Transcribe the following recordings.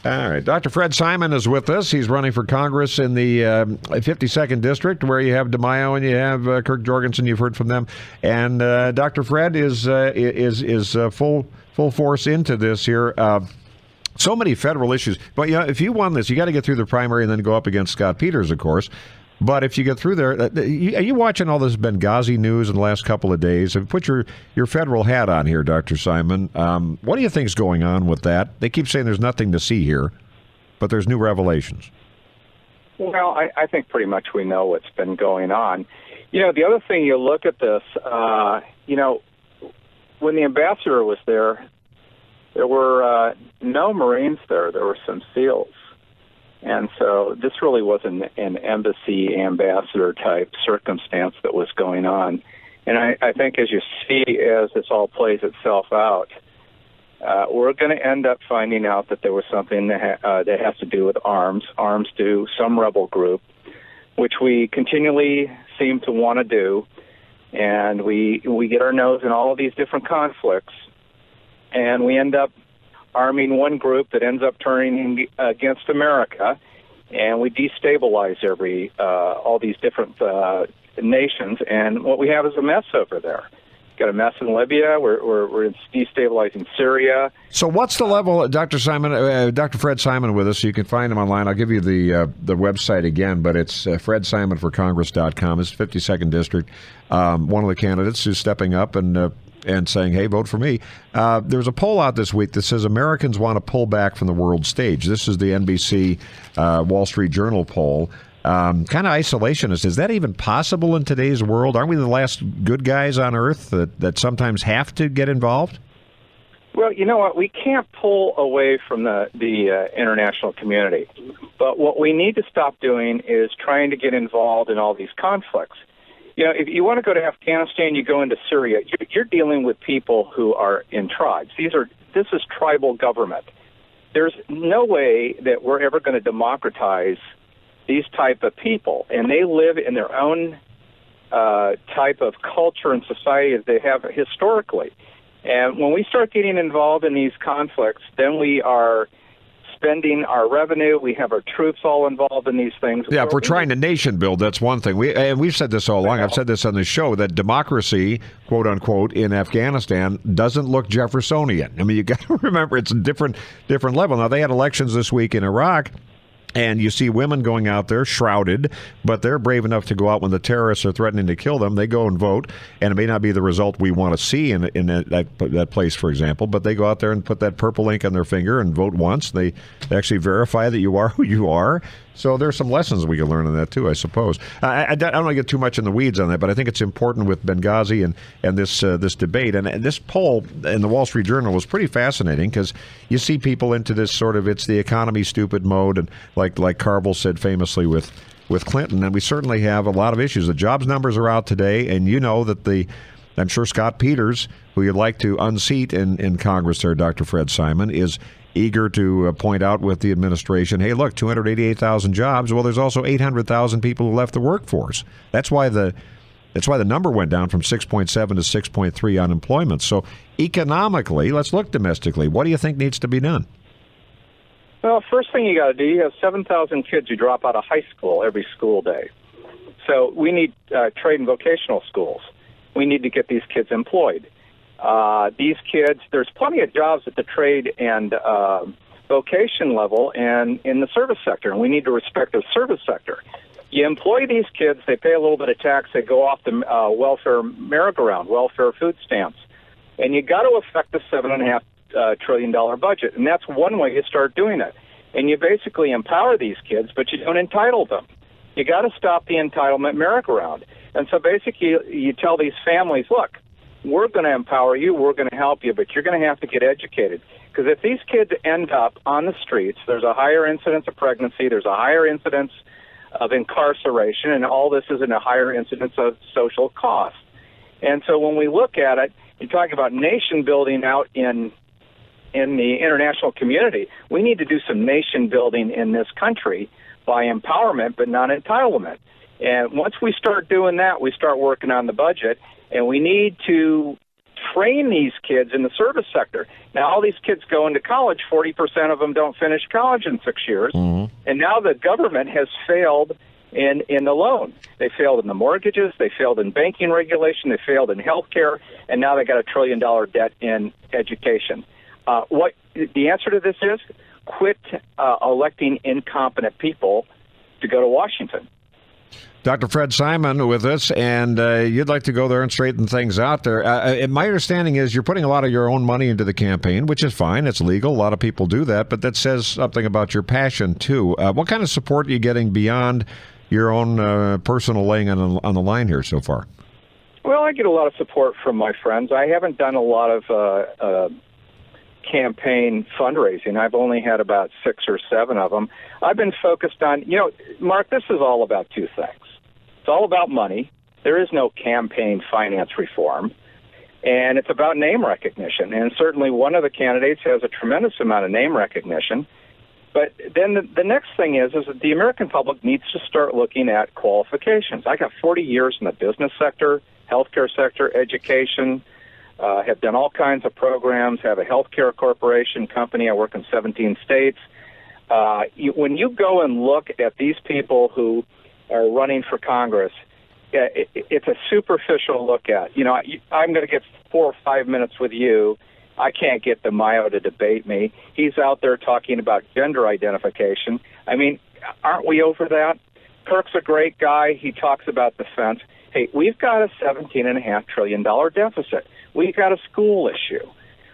All right. Dr. Fred Simon is with us. He's running for Congress in the 52nd District, where you have DeMaio and you have Kirk Jorgensen. You've heard from them. And Dr. Fred is full force into this here. So many federal issues. But if you won this, you got to get through the primary and then go up against Scott Peters, of course. But if you get through there, are you watching all this Benghazi news in the last couple of days? Put your federal hat on here, Dr. Simon. What do you think's going on with that? They keep saying there's nothing to see here, but there's new revelations. Well, I think pretty much we know what's been going on. The other thing, you look at this, when the ambassador was there were no Marines there. There were some SEALs. And so this really wasn't an embassy ambassador type circumstance that was going on. And I think as you see, as this all plays itself out, we're going to end up finding out that there was something that has to do with arms to some rebel group, which we continually seem to want to do. And we get our nose in all of these different conflicts, and we end up arming one group that ends up turning against America, and we destabilize all these different nations. And what we have is a mess over there. Got a mess in Libya. We're destabilizing Syria. So what's the level, Dr. Simon? Dr. Fred Simon with us. You can find him online. I'll give you the website again, but it's fredsimonforcongress.com. It's 52nd District. One of the candidates who's stepping up and saying, hey, vote for me. There's a poll out this week that says Americans want to pull back from the world stage. This is the NBC Wall Street Journal poll. Kind of isolationist. Is that even possible in today's world? Aren't we the last good guys on earth that sometimes have to get involved? Well, you know what? We can't pull away from the international community. But what we need to stop doing is trying to get involved in all these conflicts. If you want to go to Afghanistan, you go into Syria, you're dealing with people who are in tribes. This is tribal government. There's no way that we're ever going to democratize these type of people, and they live in their own type of culture and society as they have historically. And when we start getting involved in these conflicts, then we are spending our revenue. We have our troops all involved in these things. Yeah, if we're trying to nation build, that's one thing. We've said this all along. I've said this on the show, that democracy, quote unquote, in Afghanistan doesn't look Jeffersonian. I mean, you got to remember it's a different level. Now, they had elections this week in Iraq. And you see women going out there shrouded, but they're brave enough to go out when the terrorists are threatening to kill them. They go and vote, and it may not be the result we want to see in that place, for example, but they go out there and put that purple ink on their finger and vote once. They actually verify that you are who you are. So there's some lessons we can learn on that, too, I suppose. I don't want to get too much in the weeds on that, but I think it's important with Benghazi and this debate. And this poll in the Wall Street Journal was pretty fascinating because you see people into this sort of it's the economy stupid mode, and like Carville said famously with Clinton, and we certainly have a lot of issues. The jobs numbers are out today, and you know that I'm sure Scott Peters, who you'd like to unseat in Congress there, Dr. Fred Simon, is eager to point out with the administration, hey, look, 288,000 jobs. Well, there's also 800,000 people who left the workforce. That's why the number went down from 6.7 to 6.3 unemployment. So economically, let's look domestically. What do you think needs to be done? Well, first thing you got to do, you have 7,000 kids who drop out of high school every school day. So we need trade and vocational schools. We need to get these kids employed. These kids, there's plenty of jobs at the trade and vocation level and in the service sector, and we need to respect the service sector. You employ these kids, they pay a little bit of tax, they go off the welfare merry-go-round, welfare food stamps, and you got to affect the $7.5 trillion budget, and that's one way you start doing it. And you basically empower these kids, but you don't entitle them. You got to stop the entitlement merry-go-round. And so basically you tell these families, look, we're going to empower you, we're going to help you, but you're going to have to get educated. Because if these kids end up on the streets, there's a higher incidence of pregnancy, there's a higher incidence of incarceration, and all this is in a higher incidence of social cost. And so when we look at it, you're talking about nation building out in the international community. We need to do some nation building in this country by empowerment, but not entitlement. And once we start doing that, we start working on the budget, and we need to train these kids in the service sector. Now, all these kids go into college. 40% of them don't finish college in 6 years. Mm-hmm. And now the government has failed in the loan. They failed in the mortgages. They failed in banking regulation. They failed in health care. And now they got $1 trillion debt in education. What the answer to this is? Quit electing incompetent people to go to Washington. Dr. Fred Simon with us, and you'd like to go there and straighten things out there. My understanding is you're putting a lot of your own money into the campaign, which is fine. It's legal. A lot of people do that, but that says something about your passion, too. What kind of support are you getting beyond your own personal laying on the line here so far? Well, I get a lot of support from my friends. I haven't done a lot of campaign fundraising. I've only had about 6 or 7 of them. I've been focused on, Mark, this is all about 2 things. It's all about money. There is no campaign finance reform. And it's about name recognition. And certainly one of the candidates has a tremendous amount of name recognition. But then the next thing is that the American public needs to start looking at qualifications. I got 40 years in the business sector, healthcare sector, education, have done all kinds of programs, have a healthcare corporation company. I work in 17 states. When you go and look at these people who are running for Congress, it's a superficial look at. I'm going to get 4 or 5 minutes with you. I can't get DeMaio to debate me. He's out there talking about gender identification. I mean, aren't we over that? Kirk's a great guy. He talks about defense. Hey, we've got a $17.5 trillion deficit. We've got a school issue.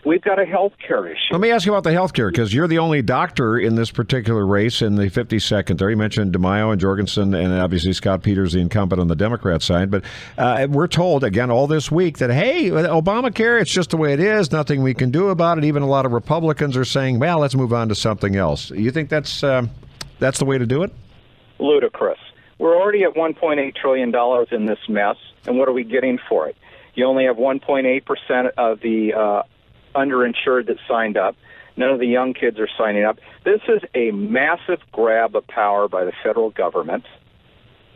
We've got a health care issue. Let me ask you about the health care, because you're the only doctor in this particular race in the 52nd there. You mentioned DeMaio and Jorgensen, and obviously Scott Peters, the incumbent on the Democrat side. But we're told, again, all this week that, hey, Obamacare, it's just the way it is. Nothing we can do about it. Even a lot of Republicans are saying, well, let's move on to something else. You think that's the way to do it? Ludicrous. We're already at $1.8 trillion in this mess, and what are we getting for it? You only have 1.8% of the underinsured that signed up. None of the young kids are signing up. This is a massive grab of power by the federal government.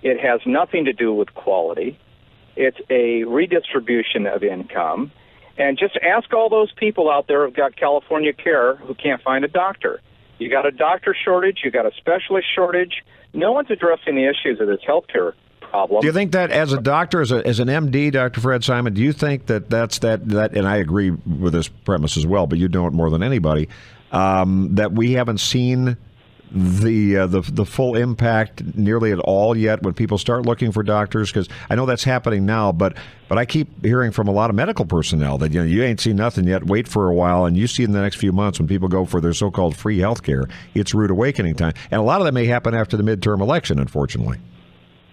It has nothing to do with quality. It's a redistribution of income. And just ask all those people out there who've got California care who can't find a doctor. You got a doctor shortage. You got a specialist shortage. No one's addressing the issues of this healthcare problem. Do you think that as a doctor, as an MD, Dr. Fred Simon, do you think that's that, and I agree with this premise as well, but you know it more than anybody, that we haven't seen the full impact nearly at all yet when people start looking for doctors? Because I know that's happening now, but I keep hearing from a lot of medical personnel that you ain't seen nothing yet. Wait for a while, and you see in the next few months when people go for their so-called free health care, it's rude awakening time. And a lot of that may happen after the midterm election, unfortunately.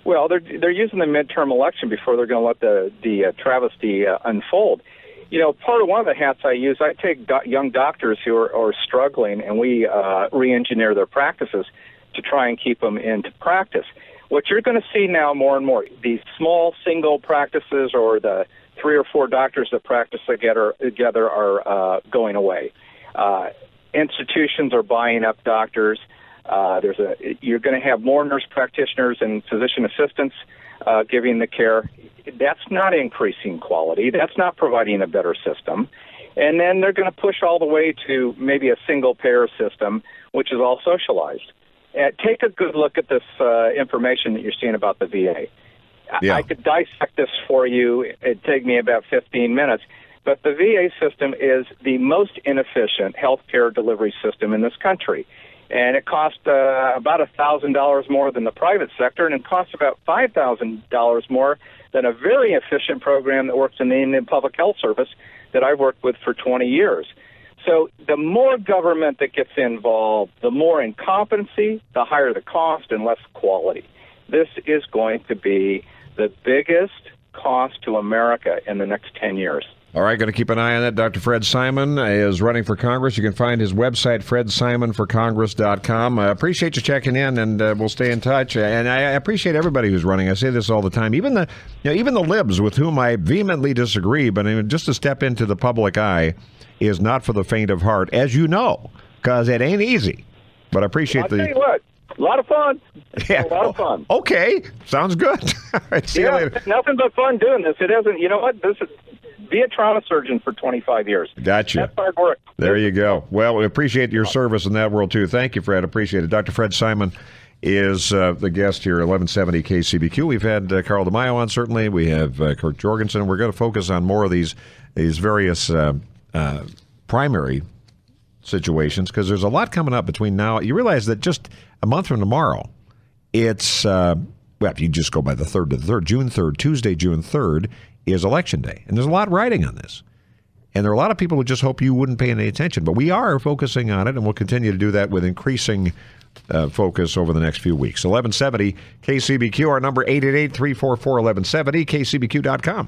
Well, they're using the midterm election before they're going to let the travesty unfold. Part of one of the hats I use, I take young doctors who are struggling, and we re-engineer their practices to try and keep them into practice. What you're going to see now more and more, these small single practices or the 3 or 4 doctors that practice together are going away. Institutions are buying up doctors. You're going to have more nurse practitioners and physician assistants giving the care. That's not increasing quality. That's not providing a better system. And then they're going to push all the way to maybe a single-payer system, which is all socialized. Take a good look at this information that you're seeing about the VA. Yeah. I could dissect this for you. It'd take me about 15 minutes. But the VA system is the most inefficient healthcare delivery system in this country. And it costs about $1,000 more than the private sector, and it costs about $5,000 more than a very efficient program that works in the Indian Public Health Service that I've worked with for 20 years. So the more government that gets involved, the more incompetency, the higher the cost, and less quality. This is going to be the biggest cost to America in the next 10 years. All right, going to keep an eye on that. Dr. Fred Simon is running for Congress. You can find his website, fredsimonforcongress.com. I appreciate you checking in, and we'll stay in touch. And I appreciate everybody who's running. I say this all the time. Even the libs with whom I vehemently disagree, but I mean, just to step into the public eye is not for the faint of heart, as you know, because it ain't easy. But I appreciate I'll tell you what. A lot of fun. Yeah. A lot of fun. Okay. Sounds good. All right, see you later. Nothing but fun doing this. It hasn't, you know what? Be a trauma surgeon for 25 years. Gotcha. That's hard work. There you go. Well, we appreciate your service in that world, too. Thank you, Fred. Appreciate it. Dr. Fred Simon is the guest here, 1170 KCBQ. We've had Carl DeMaio on, certainly. We have Kurt Jorgensen. We're going to focus on more of these various primary situations, because there's a lot coming up between now. You realize that just a month from tomorrow, it's, well, if you just go by the 3rd to the 3rd, June 3rd, Tuesday, June 3rd, is Election Day. And there's a lot riding on this. And there are a lot of people who just hope you wouldn't pay any attention. But we are focusing on it, and we'll continue to do that with increasing focus over the next few weeks. 1170 KCBQ, our number 888-344-1170, kcbq.com.